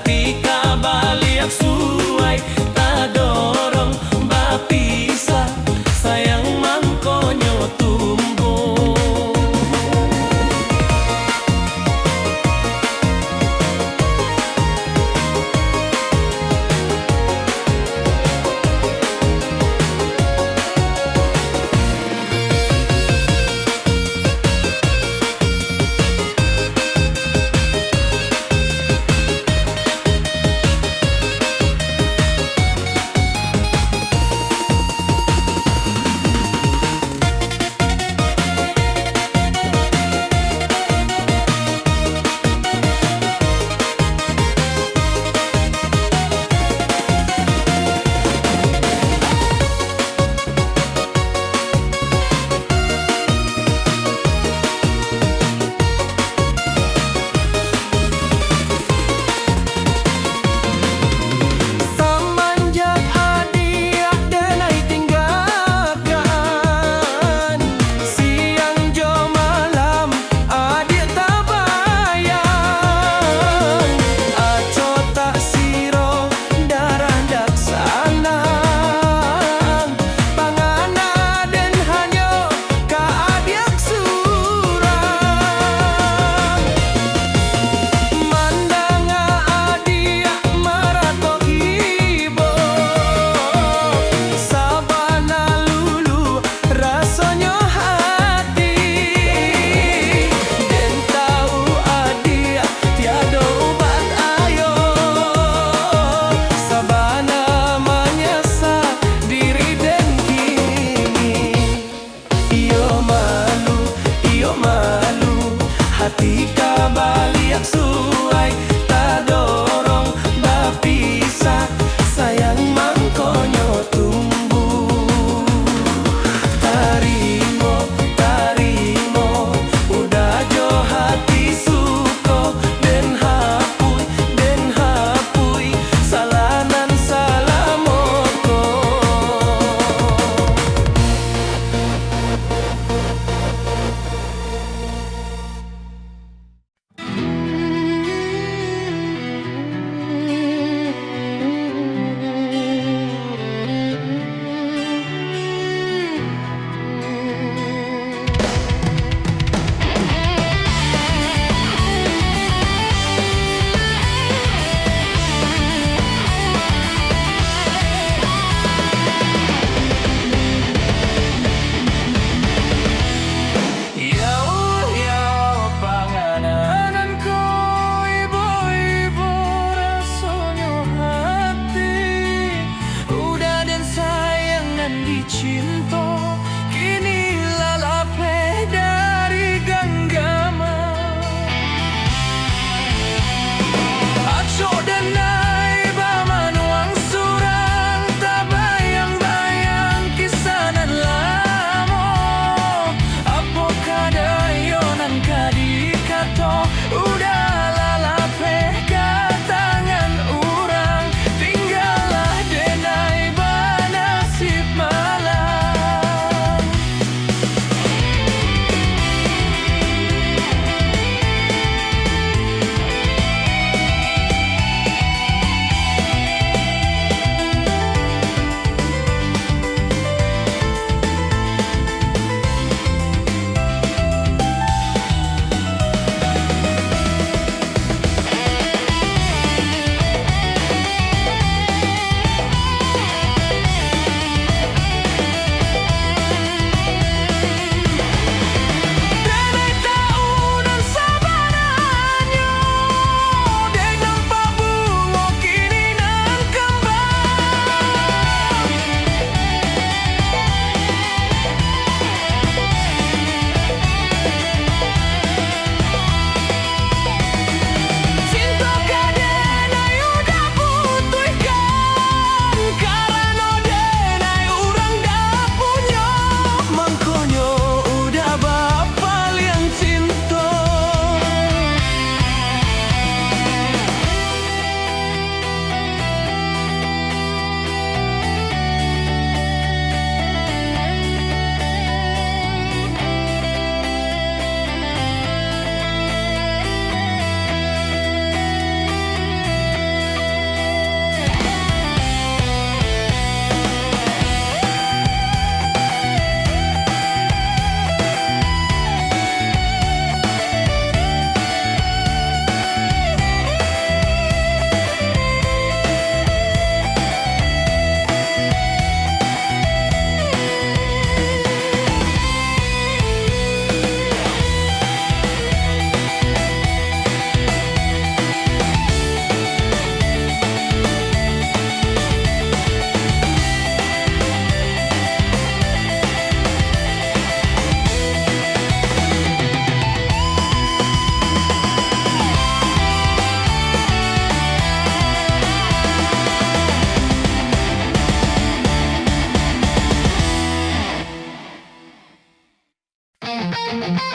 Satika baliak suai tadorong bapisa sayang mangkonyo tumbuh.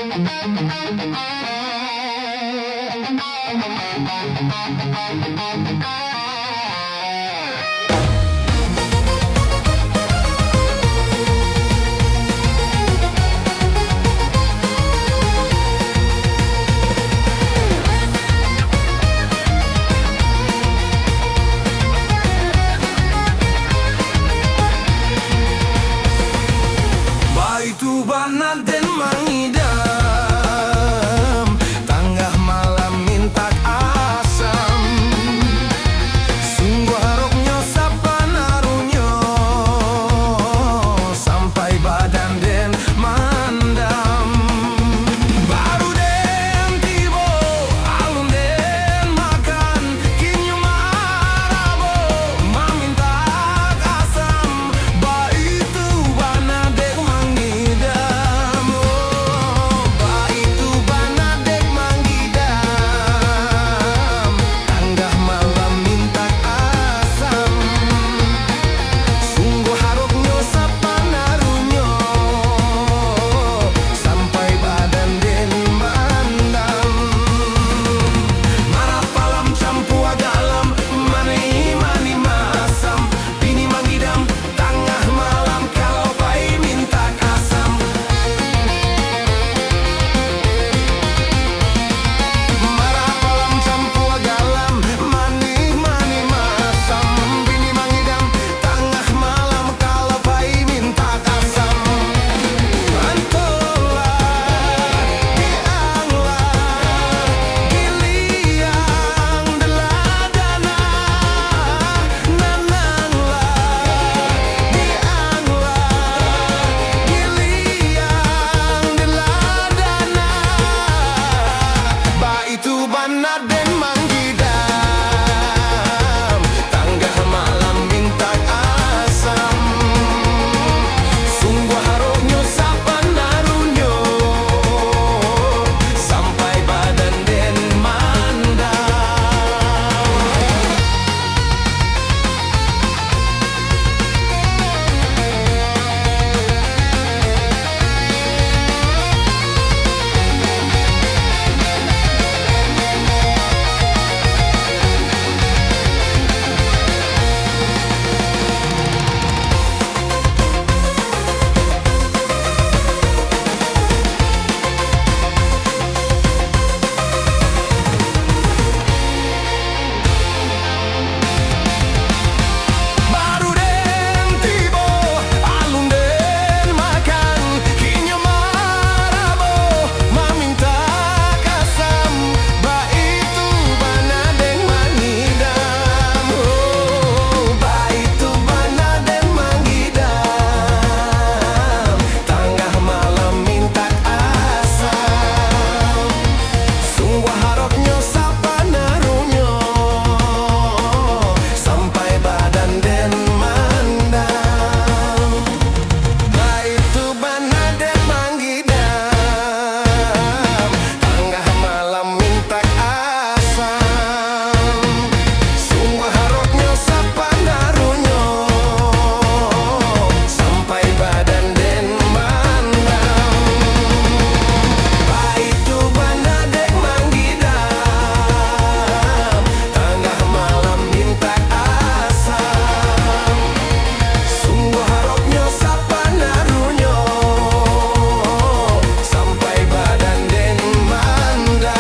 Baitu bana den mangidam, tanggah malam mintak asam. Sungguh haroknya sapanarunyo, sampai badan den mandam. Baru den tibo, alun den makan, kinyo marabo, mamintak asam. Baitu bana den mangidam, oh, baitu bana den mangidam, tanggah malam mintak asam. Sungguh haroknya sapanarunyo, sampai badan den mandam. Marah palam campu agalam, mani mani masam. Bini mangidam, tengah malam kalau bai minta kasam. Marah palam campu agalam, mani mani masam. Bini mangidam, tengah malam kalau bai minta kasam. Mantolah, dianglah, giliang deladana. Nananglah, dianglah, giliang deladana. Baitu bana den mangidam, tanggah malam minta asam. Sungguh haroknya sapanarunyo, sampai badan den mandam. Baru den tibo, alun den makan, kinyo marabo, maminta kasam. Baitu bana den mangidam, oh, baitu bana den mangidam, tanggah malam minta asam. Sungguh haroknya sapanarunyo, sampai badan den mandam. Baitu bana den mangidam, tanggah malam minta asam. Sungguh haroknya sapanarunyo, sampai badan den mandam. Baitu bana den mangidam, tanggah malam minta asam. Sungguh haroknya sapanarunyo, sampai badan den mandam.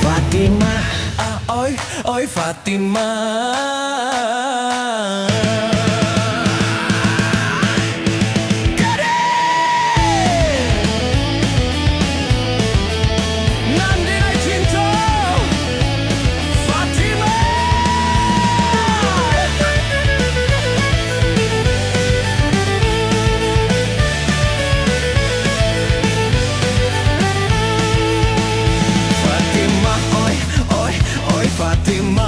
Fatimah, oi, oi Fatimah. Nandina cinta, Fatimah. Fatimah, oi, oi, oi Fatimah.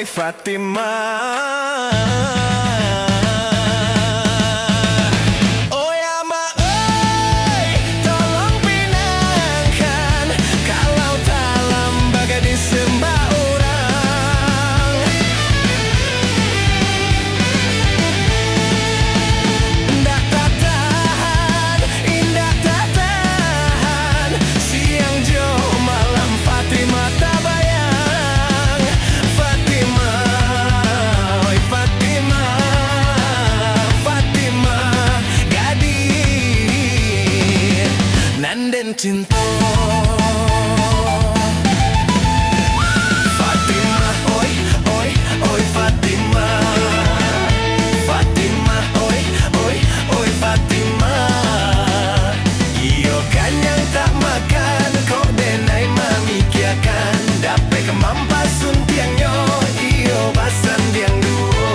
Fatimah. Oh ya mak, tolong pinangkan kalau dalam bagai disembah orang. Ndak tak tahan, indah tak tahan, siang jo malam Fatimah tak bayang. Fatimah, oi Fatimah, Fatimah gadis nanden cinta. Fatimah, oi, oi, oi Fatimah. Fatimah, oi, oi, oi Fatimah. Iyo kan yang tak makan, kok denai memikirkan dapat kemampasun tiangnya, iyo basan tiang duo.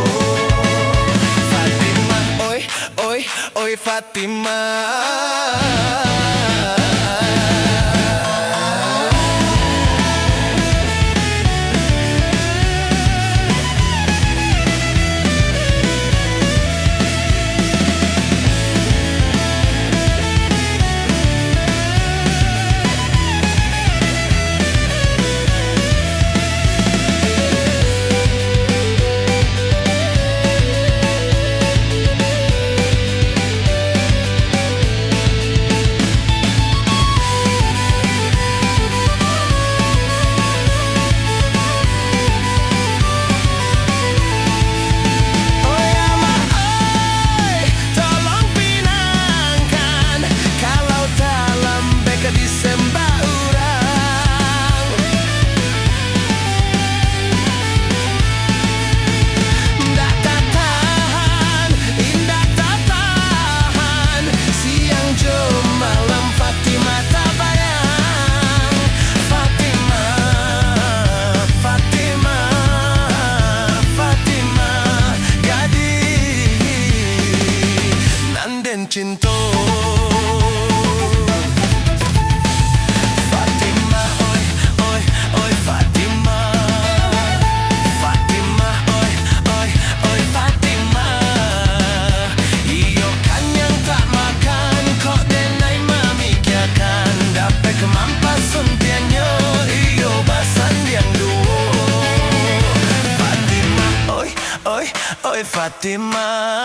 Fatimah, oi, oi, oi Fatimah. Cinta Fatimah, oi, oi, oi Fatimah. Fatimah, oi, oi, oi Fatimah. Iyo kan yang tak makan, kok denai memikirkan dapat kemampasun tianyo, iyo basan diang duo. Fatimah, oi, oi, oi Fatimah.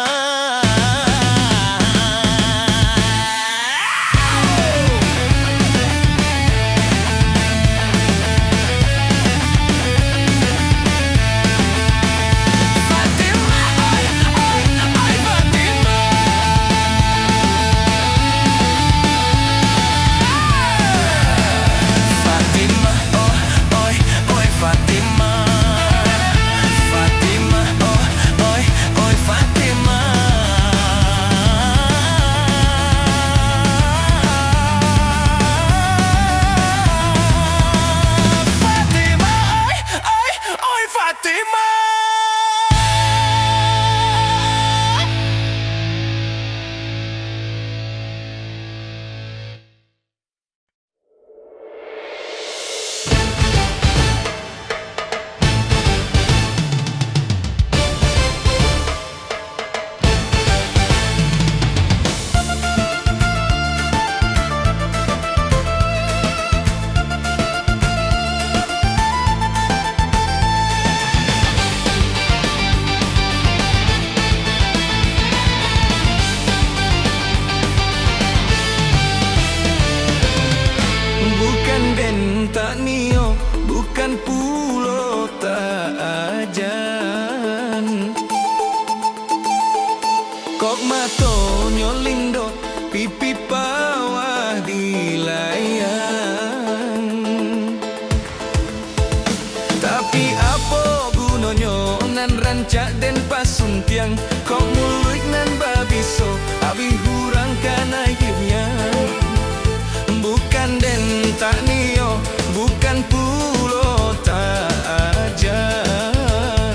Tak nio, bukan pulau tak ajan. Kok matonyo lindo, pipi bawah di layan. Tapi apa gunanya nan rancak dan pasun tiang, kok muluik nan babiso, abi hurang kana hidupnya. Bukan den tak nio, bukan pulau tak ajan.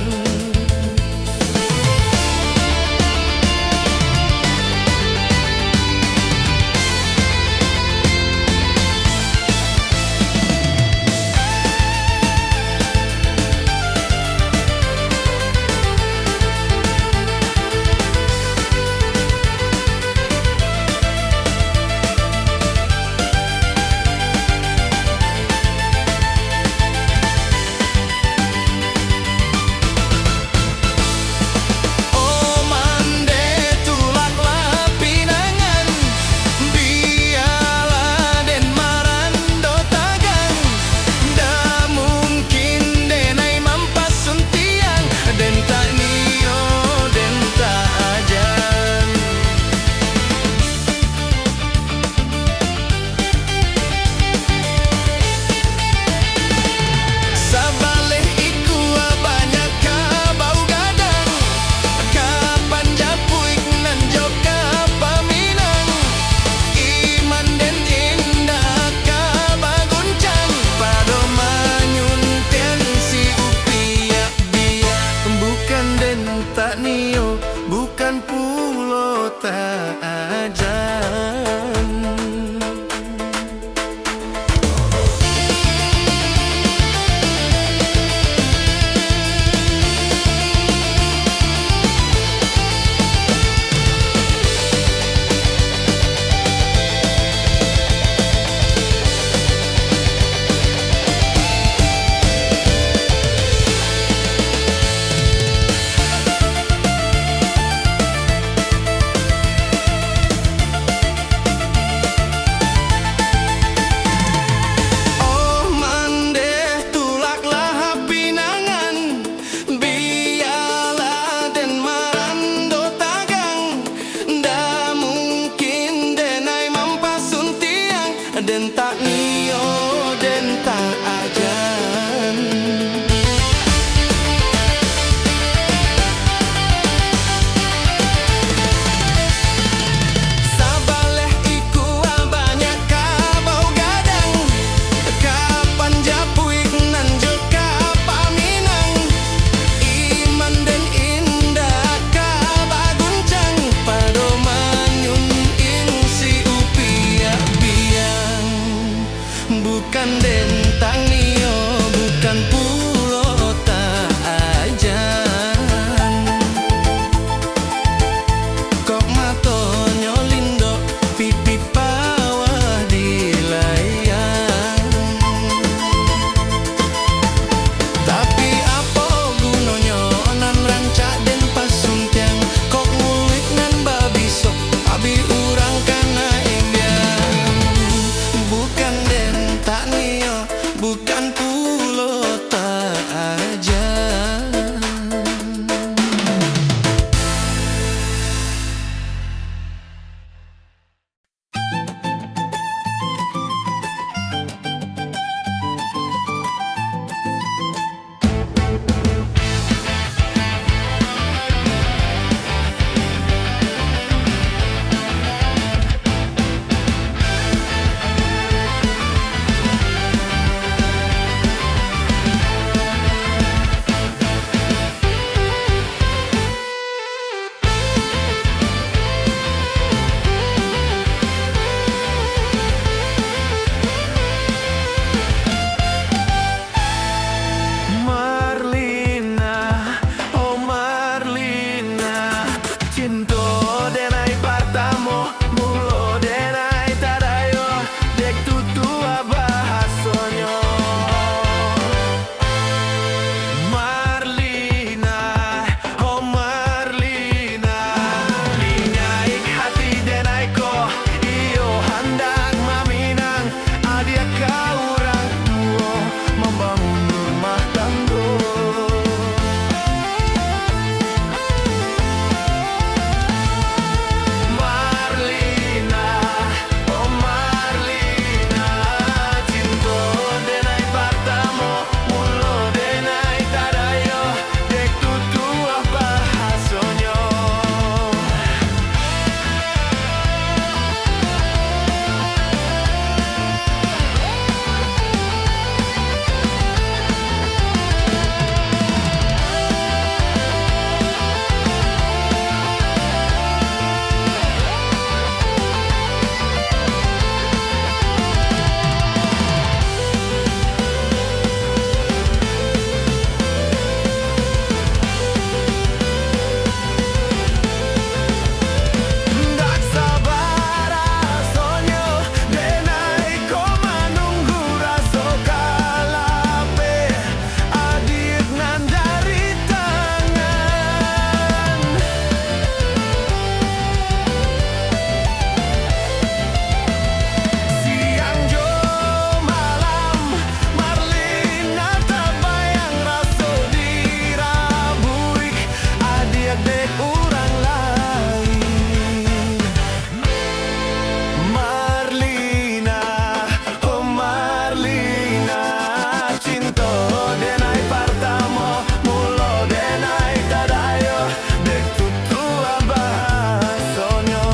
pertama mulo denai tadayo dek tutu bahasonyo.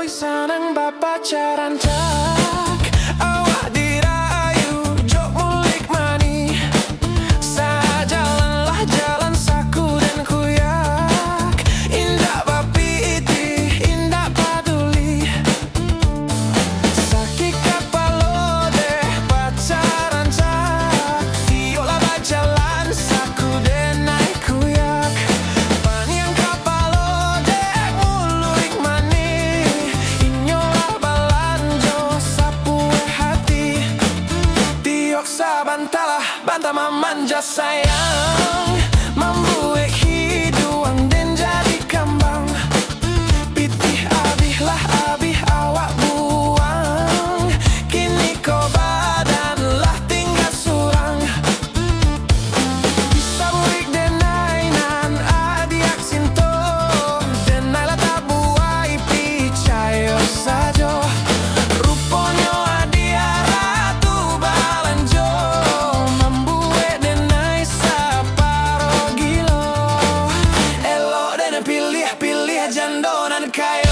Sanang pacaran cak awak dirayu jok mulik mani sajalanlah jalan saku dan kuyak indah bapi iti indah paduli sakit kapalo deh pacaran cak yola bajalan saku denai kuyak paniang kapalo deh mulik mani bantalah, bantah memanja sayang membuat hiduang dan jadi kembang pitih abihlah abih awak buang kini kau badanlah tinggal surang bisa buik denai nan adiak sinto denai lah tak buai picayo sajo ruponyo adia ratu balanjo pilih jandonan kaya